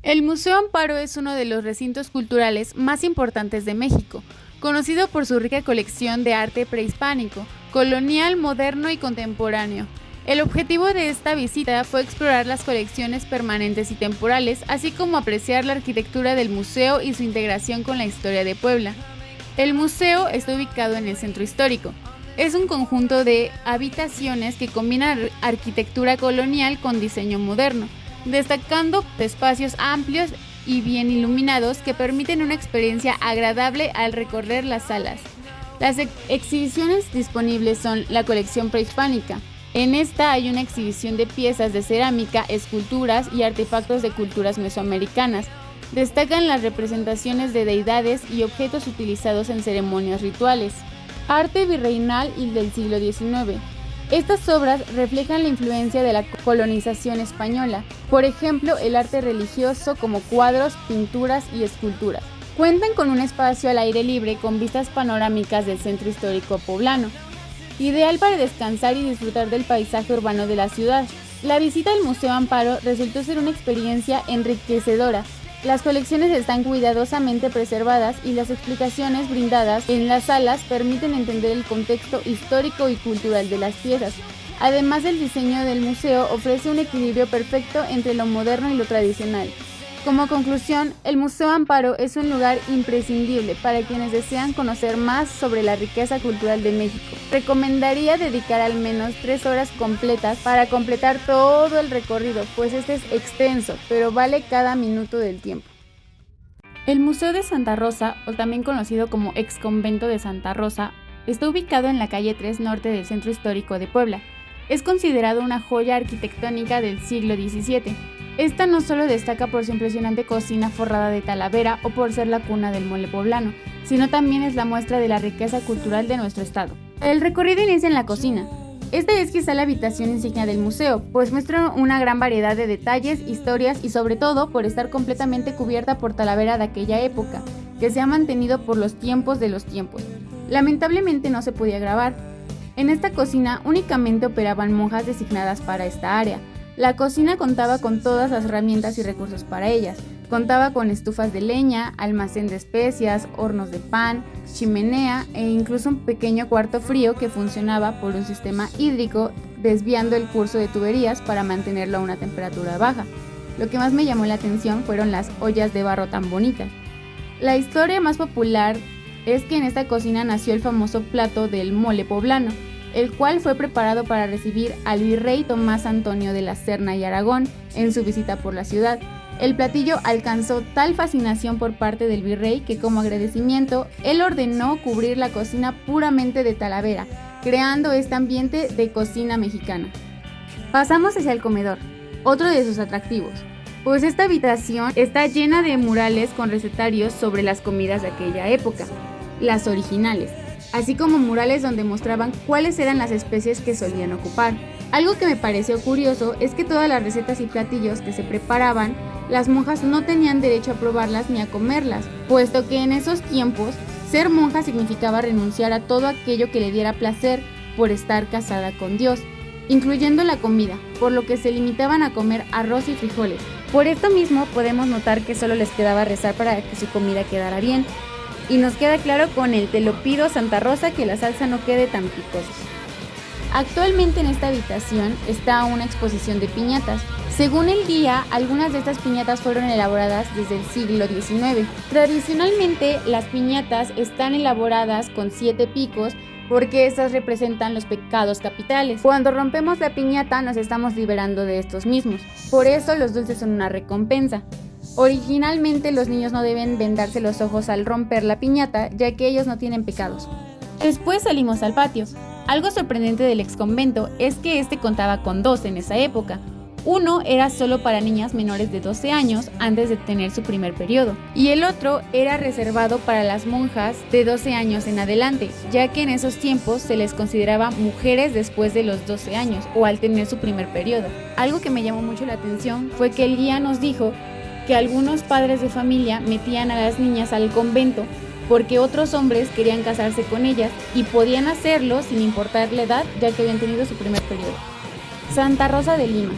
El Museo Amparo es uno de los recintos culturales más importantes de México, conocido por su rica colección de arte prehispánico, colonial, moderno y contemporáneo. El objetivo de esta visita fue explorar las colecciones permanentes y temporales, así como apreciar la arquitectura del museo y su integración con la historia de Puebla. El museo está ubicado en el centro histórico. Es un conjunto de habitaciones que combinan arquitectura colonial con diseño moderno, destacando espacios amplios y bien iluminados que permiten una experiencia agradable al recorrer las salas. Las exhibiciones disponibles son la colección prehispánica. En esta hay una exhibición de piezas de cerámica, esculturas y artefactos de culturas mesoamericanas. Destacan las representaciones de deidades y objetos utilizados en ceremonias rituales. Arte virreinal y del siglo XIX. Estas obras reflejan la influencia de la colonización española, por ejemplo, el arte religioso como cuadros, pinturas y esculturas. Cuentan con un espacio al aire libre con vistas panorámicas del centro histórico poblano, ideal para descansar y disfrutar del paisaje urbano de la ciudad. La visita al Museo Amparo resultó ser una experiencia enriquecedora. Las colecciones están cuidadosamente preservadas y las explicaciones brindadas en las salas permiten entender el contexto histórico y cultural de las piezas. Además, el diseño del museo ofrece un equilibrio perfecto entre lo moderno y lo tradicional. Como conclusión, el Museo Amparo es un lugar imprescindible para quienes desean conocer más sobre la riqueza cultural de México. Recomendaría dedicar al menos 3 horas completas para completar todo el recorrido, pues este es extenso, pero vale cada minuto del tiempo. El Museo de Santa Rosa, o también conocido como Exconvento de Santa Rosa, está ubicado en la calle 3 Norte del Centro Histórico de Puebla. Es considerado una joya arquitectónica del siglo XVII. Esta no solo destaca por su impresionante cocina forrada de talavera o por ser la cuna del mole poblano, sino también es la muestra de la riqueza cultural de nuestro estado. El recorrido inicia en la cocina. Esta es quizá la habitación insignia del museo, pues muestra una gran variedad de detalles, historias y sobre todo por estar completamente cubierta por talavera de aquella época, que se ha mantenido por los tiempos de los tiempos. Lamentablemente no se podía grabar. En esta cocina únicamente operaban monjas designadas para esta área. La cocina contaba con todas las herramientas y recursos para ellas. Contaba con estufas de leña, almacén de especias, hornos de pan, chimenea e incluso un pequeño cuarto frío que funcionaba por un sistema hídrico desviando el curso de tuberías para mantenerlo a una temperatura baja. Lo que más me llamó la atención fueron las ollas de barro tan bonitas. La historia más popular es que en esta cocina nació el famoso plato del mole poblano, el cual fue preparado para recibir al virrey Tomás Antonio de la Serna y Aragón en su visita por la ciudad. El platillo alcanzó tal fascinación por parte del virrey que como agradecimiento, él ordenó cubrir la cocina puramente de talavera, creando este ambiente de cocina mexicana. Pasamos hacia el comedor, otro de sus atractivos, pues esta habitación está llena de murales con recetarios sobre las comidas de aquella época, las originales, así como murales donde mostraban cuáles eran las especies que solían ocupar. Algo que me pareció curioso es que todas las recetas y platillos que se preparaban, las monjas no tenían derecho a probarlas ni a comerlas, puesto que en esos tiempos, ser monja significaba renunciar a todo aquello que le diera placer por estar casada con Dios, incluyendo la comida, por lo que se limitaban a comer arroz y frijoles. Por esto mismo podemos notar que solo les quedaba rezar para que su comida quedara bien. Y nos queda claro con el te lo pido Santa Rosa que la salsa no quede tan picosa. Actualmente en esta habitación está una exposición de piñatas. Según el guía, algunas de estas piñatas fueron elaboradas desde el siglo XIX. Tradicionalmente las piñatas están elaboradas con 7 picos porque estas representan los pecados capitales. Cuando rompemos la piñata nos estamos liberando de estos mismos. Por eso los dulces son una recompensa. Originalmente los niños no deben vendarse los ojos al romper la piñata, ya que ellos no tienen pecados. Después salimos al patio. Algo sorprendente del exconvento es que este contaba con 2 en esa época. Uno era solo para niñas menores de 12 años antes de tener su primer periodo, y el otro era reservado para las monjas de 12 años en adelante, ya que en esos tiempos se les consideraba mujeres después de los 12 años o al tener su primer periodo. Algo que me llamó mucho la atención fue que el guía nos dijo que algunos padres de familia metían a las niñas al convento porque otros hombres querían casarse con ellas y podían hacerlo sin importar la edad, ya que habían tenido su primer periodo. Santa Rosa de Lima.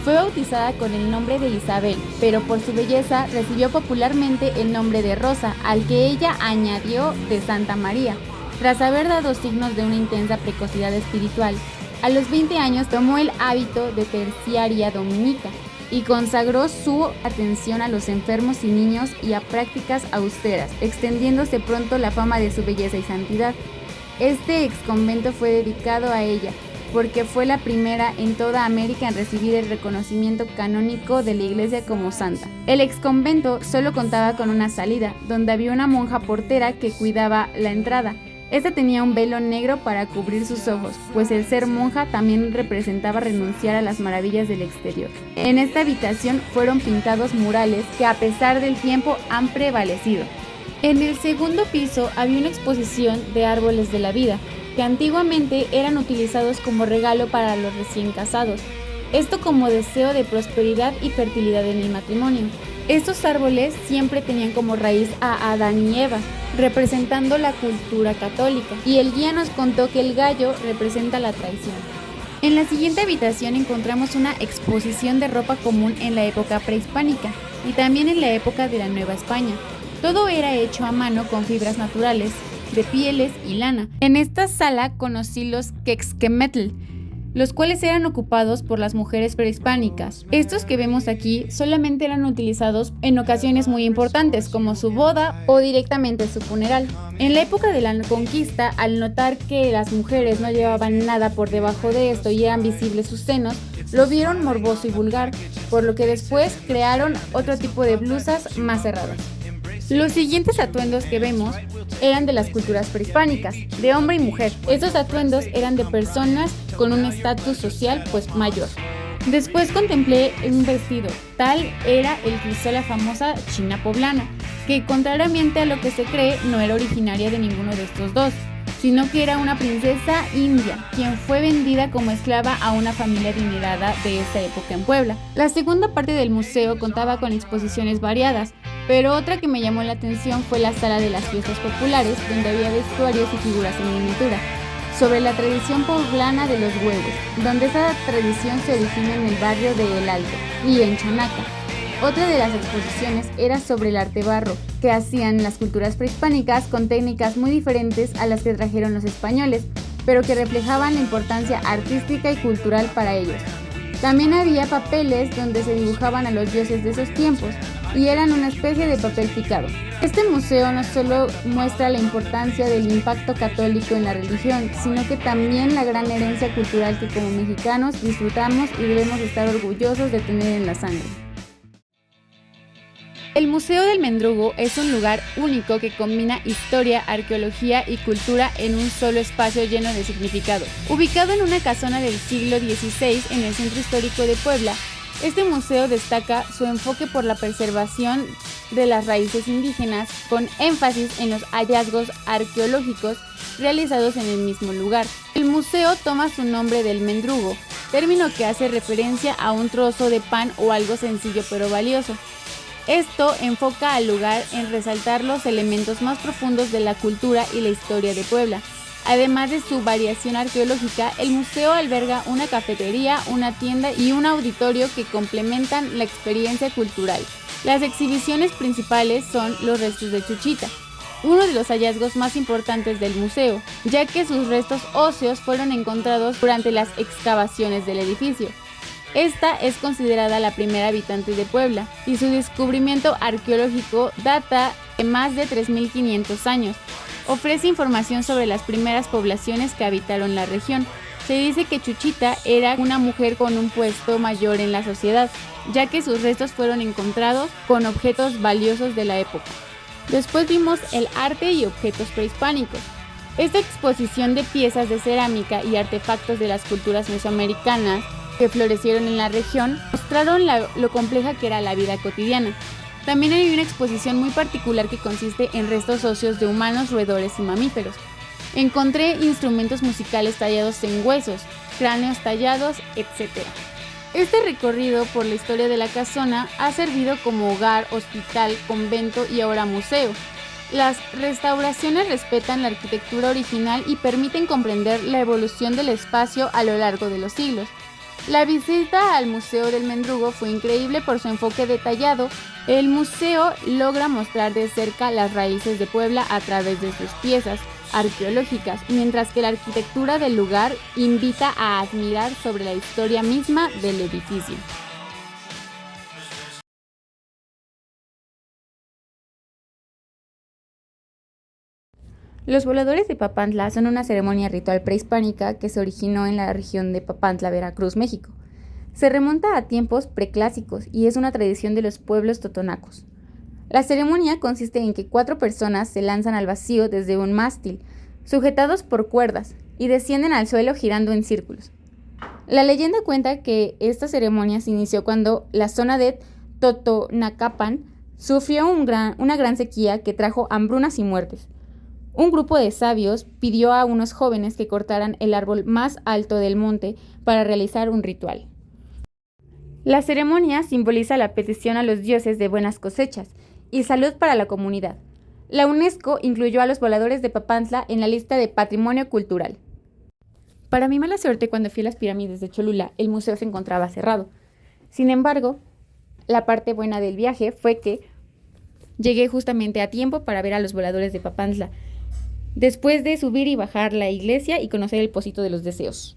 Fue bautizada con el nombre de Isabel, pero por su belleza recibió popularmente el nombre de Rosa, al que ella añadió de Santa María. Tras haber dado signos de una intensa precocidad espiritual, a los 20 años tomó el hábito de terciaria dominica y consagró su atención a los enfermos y niños y a prácticas austeras, extendiéndose pronto la fama de su belleza y santidad. Este exconvento fue dedicado a ella, porque fue la primera en toda América en recibir el reconocimiento canónico de la Iglesia como santa. El exconvento solo contaba con una salida, donde había una monja portera que cuidaba la entrada. Esta tenía un velo negro para cubrir sus ojos, pues el ser monja también representaba renunciar a las maravillas del exterior. En esta habitación fueron pintados murales que a pesar del tiempo han prevalecido. En el segundo piso había una exposición de árboles de la vida, que antiguamente eran utilizados como regalo para los recién casados, esto como deseo de prosperidad y fertilidad en el matrimonio. Estos árboles siempre tenían como raíz a Adán y Eva, representando la cultura católica, y el guía nos contó que el gallo representa la traición. En la siguiente habitación encontramos una exposición de ropa común en la época prehispánica y también en la época de la Nueva España. Todo era hecho a mano con fibras naturales, de pieles y lana. En esta sala conocí los quexquemetl, los cuales eran ocupados por las mujeres prehispánicas. Estos que vemos aquí solamente eran utilizados en ocasiones muy importantes, como su boda o directamente su funeral. En la época de la conquista, al notar que las mujeres no llevaban nada por debajo de esto y eran visibles sus senos, lo vieron morboso y vulgar, por lo que después crearon otro tipo de blusas más cerradas. Los siguientes atuendos que vemos eran de las culturas prehispánicas, de hombre y mujer. Estos atuendos eran de personas con un estatus social mayor. Después contemplé un vestido, tal era el que usó la famosa china poblana, que contrariamente a lo que se cree no era originaria de ninguno de estos dos, sino que era una princesa india, quien fue vendida como esclava a una familia adinerada de esa época en Puebla. La segunda parte del museo contaba con exposiciones variadas, pero otra que me llamó la atención fue la sala de las fiestas populares, donde había vestuarios y figuras en miniatura, sobre la tradición poblana de los huevos, donde esa tradición se origina en el barrio de El Alto y en Chanaca. Otra de las exposiciones era sobre el arte barro, que hacían las culturas prehispánicas con técnicas muy diferentes a las que trajeron los españoles, pero que reflejaban la importancia artística y cultural para ellos. También había papeles donde se dibujaban a los dioses de esos tiempos, y eran una especie de papel picado. Este museo no solo muestra la importancia del impacto católico en la religión, sino que también la gran herencia cultural que como mexicanos disfrutamos y debemos estar orgullosos de tener en la sangre. El Museo del Mendrugo es un lugar único que combina historia, arqueología y cultura en un solo espacio lleno de significado. Ubicado en una casona del siglo XVI en el centro histórico de Puebla, este museo destaca su enfoque por la preservación de las raíces indígenas, con énfasis en los hallazgos arqueológicos realizados en el mismo lugar. El museo toma su nombre del mendrugo, término que hace referencia a un trozo de pan o algo sencillo pero valioso. Esto enfoca al lugar en resaltar los elementos más profundos de la cultura y la historia de Puebla. Además de su variación arqueológica, el museo alberga una cafetería, una tienda y un auditorio que complementan la experiencia cultural. Las exhibiciones principales son los restos de Chuchita, uno de los hallazgos más importantes del museo, ya que sus restos óseos fueron encontrados durante las excavaciones del edificio. Esta es considerada la primera habitante de Puebla y su descubrimiento arqueológico data de más de 3.500 años. Ofrece información sobre las primeras poblaciones que habitaron la región. Se dice que Chuchita era una mujer con un puesto mayor en la sociedad, ya que sus restos fueron encontrados con objetos valiosos de la época. Después vimos el arte y objetos prehispánicos. Esta exposición de piezas de cerámica y artefactos de las culturas mesoamericanas que florecieron en la región mostraron lo compleja que era la vida cotidiana. También hay una exposición muy particular que consiste en restos óseos de humanos, roedores y mamíferos. Encontré instrumentos musicales tallados en huesos, cráneos tallados, etc. Este recorrido por la historia de la casona ha servido como hogar, hospital, convento y ahora museo. Las restauraciones respetan la arquitectura original y permiten comprender la evolución del espacio a lo largo de los siglos. La visita al Museo del Mendrugo fue increíble por su enfoque detallado. El museo logra mostrar de cerca las raíces de Puebla a través de sus piezas arqueológicas, mientras que la arquitectura del lugar invita a admirar sobre la historia misma del edificio. Los voladores de Papantla son una ceremonia ritual prehispánica que se originó en la región de Papantla, Veracruz, México. Se remonta a tiempos preclásicos y es una tradición de los pueblos totonacos. La ceremonia consiste en que 4 personas se lanzan al vacío desde un mástil, sujetados por cuerdas, y descienden al suelo girando en círculos. La leyenda cuenta que esta ceremonia se inició cuando la zona de Totonacapan sufrió una gran sequía que trajo hambrunas y muertes. Un grupo de sabios pidió a unos jóvenes que cortaran el árbol más alto del monte para realizar un ritual. La ceremonia simboliza la petición a los dioses de buenas cosechas y salud para la comunidad. La UNESCO incluyó a los voladores de Papantla en la lista de Patrimonio Cultural. Para mi mala suerte, cuando fui a las pirámides de Cholula, el museo se encontraba cerrado. Sin embargo, la parte buena del viaje fue que llegué justamente a tiempo para ver a los voladores de Papantla, después de subir y bajar la iglesia y conocer el Pocito de los Deseos.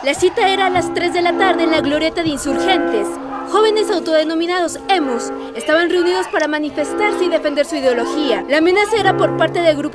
La cita era a las 3 de la tarde en la glorieta de Insurgentes. Jóvenes autodenominados emus estaban reunidos para manifestarse y defender su ideología. La amenaza era por parte de grupos